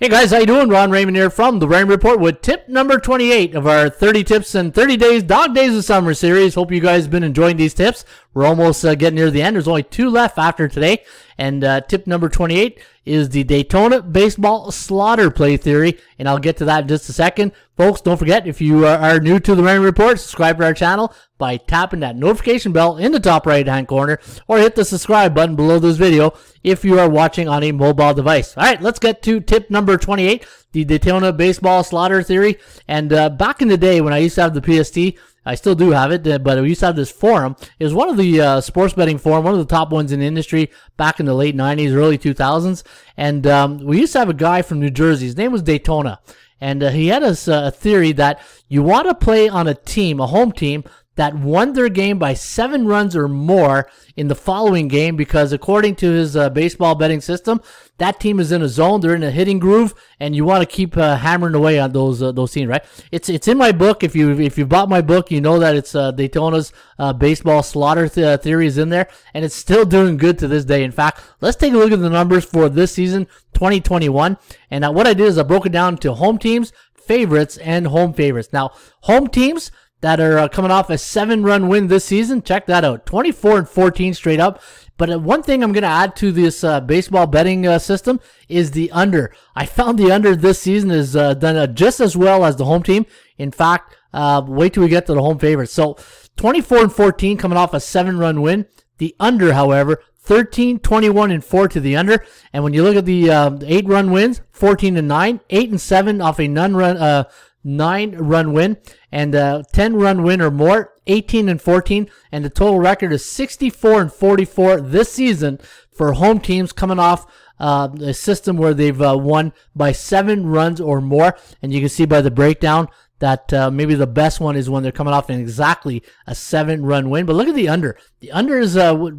Hey guys, how you doing? Ron Raymond here from the Raymond Report with tip number 28 of our 30 tips in 30 days, dog days of summer series. Hope you guys have been enjoying these tips. We're almost getting near the end. There's only 2 left after today. And tip number 28 is the Daytona baseball slaughter play theory. And I'll get to that in just a second. Folks, don't forget, if you are new to the Raymond Report, subscribe to our channel by tapping that notification bell in the top right-hand corner, or hit the subscribe button below this video if you are watching on a mobile device. All right, let's get to tip number 28, the Daytona baseball slaughter theory. And back in the day when I used to have the PST, I still do have it, but we used to have this forum. It was one of the sports betting forum, one of the top ones in the industry back in the late 90s, early 2000s. And we used to have a guy from New Jersey. His name was Daytona. And he had a theory that you want to play on a team, a home team, that won their game by 7 runs or more in the following game, because according to his baseball betting system, that team is in a zone, they're in a hitting groove, and you want to keep hammering away on those teams, right? It's in my book. If you bought my book, you know that it's Daytona's baseball slaughter theory is in there, and it's still doing good to this day. In fact, let's take a look at the numbers for this season, 2021. And what I did is I broke it down to home teams, favorites, and home favorites. Now, home teams that are coming off a 7-run win this season, check that out, 24-14 straight up. But one thing I'm going to add to this baseball betting system is the under. I found the under this season has done just as well as the home team. In fact, wait till we get to the home favorites. So 24-14 coming off a 7-run win. The under, however, 13-21-4 to the under. And when you look at the 8-run wins, 14-9, 8-7 off a 9-run win, and 10-run win or more, 18-14, and the total record is 64-44 this season for home teams coming off a system where they've won by 7 runs or more. And you can see by the breakdown that maybe the best one is when they're coming off in exactly a 7-run win. But look at the under. The under is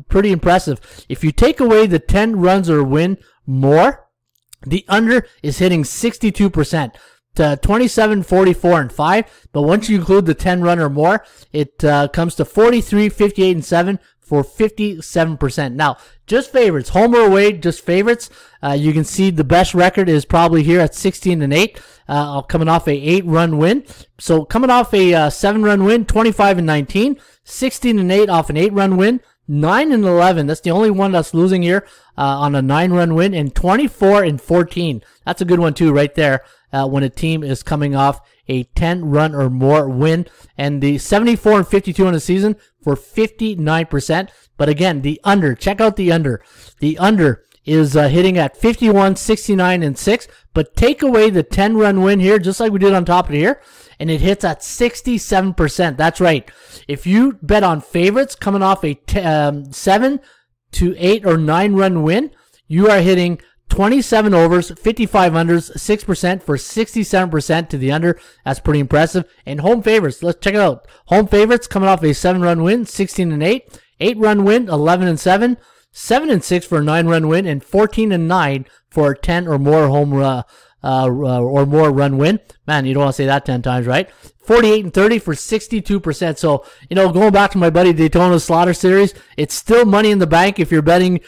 pretty impressive. If you take away the 10 runs or win more, the under is hitting 62%. 27, 44, and 5. But once you include the 10 run or more, it comes to 43, 58, and 7 for 57%. Now, just favorites, home or away, just favorites. You can see the best record is probably here at 16-8, coming off a 8-run win. So coming off a 7-run win, 25-19, 16-8 off an 8-run win. 9-11. That's the only one that's losing here on a 9-run win, and 24-14. That's a good one too, right there. When a team is coming off a 10-run or more win, and the 74-52 in the season for 59%. But again, the under. Check out the under. The under is hitting at 51, 69, and 6. But take away the 10-run win here, just like we did on top of here, and it hits at 67%. That's right. If you bet on favorites coming off a 7 to 8 or 9-run win, you are hitting 27 overs, 55 unders, 6% for 67% to the under. That's pretty impressive. And home favorites, let's check it out. Home favorites coming off a 7-run win, 16-8, 8-run win, 11-7, 7-6 for a 9-run win, and 14-9 for a 10 or more home or more run win. Man, you don't want to say that 10 times, right? 48-30 for 62%. So, going back to my buddy Daytona's slaughter series, it's still money in the bank if you're betting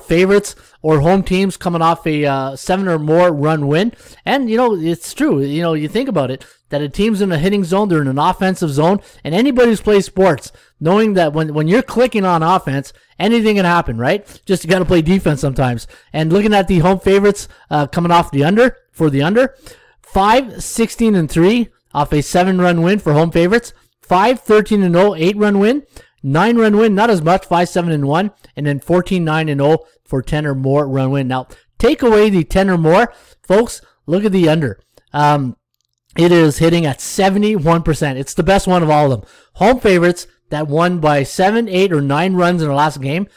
favorites or home teams coming off a 7 or more run win. And, it's true. You think about it, that a team's in a hitting zone, they're in an offensive zone, and anybody who's played sports, knowing that when you're clicking on offense, anything can happen, right? Just you got to play defense sometimes. And looking at the home favorites coming off the under, for the under, 5-16-3 off a 7-run win for home favorites, 5-13-0, 8-run win, 9-run win, not as much, 5-7-1, and then 14-9-0 for 10 or more run win. Now, take away the 10 or more, folks, look at the under. It is hitting at 71%. It's the best one of all of them. Home favorites that won by 7, 8, or 9 runs in the last game,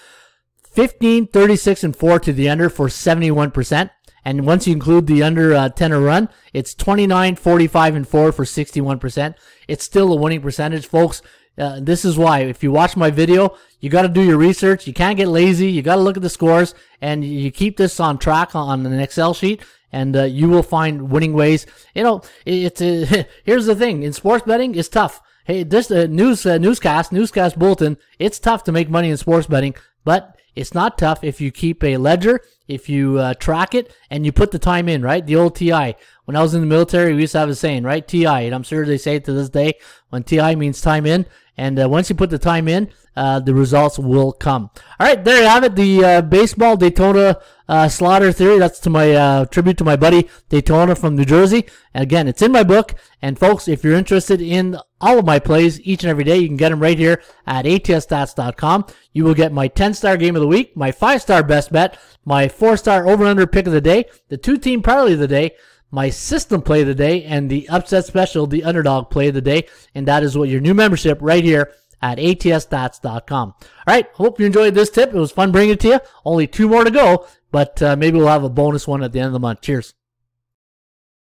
15, 36, and 4 to the under for 71%. And once you include the under 10 or run, it's 29, 45, and 4 for 61%. It's still a winning percentage, folks. This is why, if you watch my video, you got to do your research. You can't get lazy. You got to look at the scores, and you keep this on track on an Excel sheet, and you will find winning ways. Here's the thing. In sports betting, it's tough. Hey, this newscast bulletin, it's tough to make money in sports betting, but It's not tough if you keep a ledger, if you track it, and you put the time in, right? The old TI. When I was in the military, we used to have a saying, right? TI, and I'm sure they say it to this day, when TI means time in. And once you put the time in, the results will come. All right, there you have it. The baseball Daytona slaughter theory. That's to my tribute to my buddy Daytona from New Jersey. And again, it's in my book. And folks, if you're interested in all of my plays each and every day, you can get them right here at atsstats.com. You will get my 10-star game of the week, my 5-star best bet, my 4-star over-under pick of the day, the 2-team parlay of the day, my system play of the day, and the upset special, the underdog play of the day. And that is what your new membership right here at atsstats.com. All right, hope you enjoyed this tip. It was fun bringing it to you. Only 2 more to go, but maybe we'll have a bonus one at the end of the month. Cheers.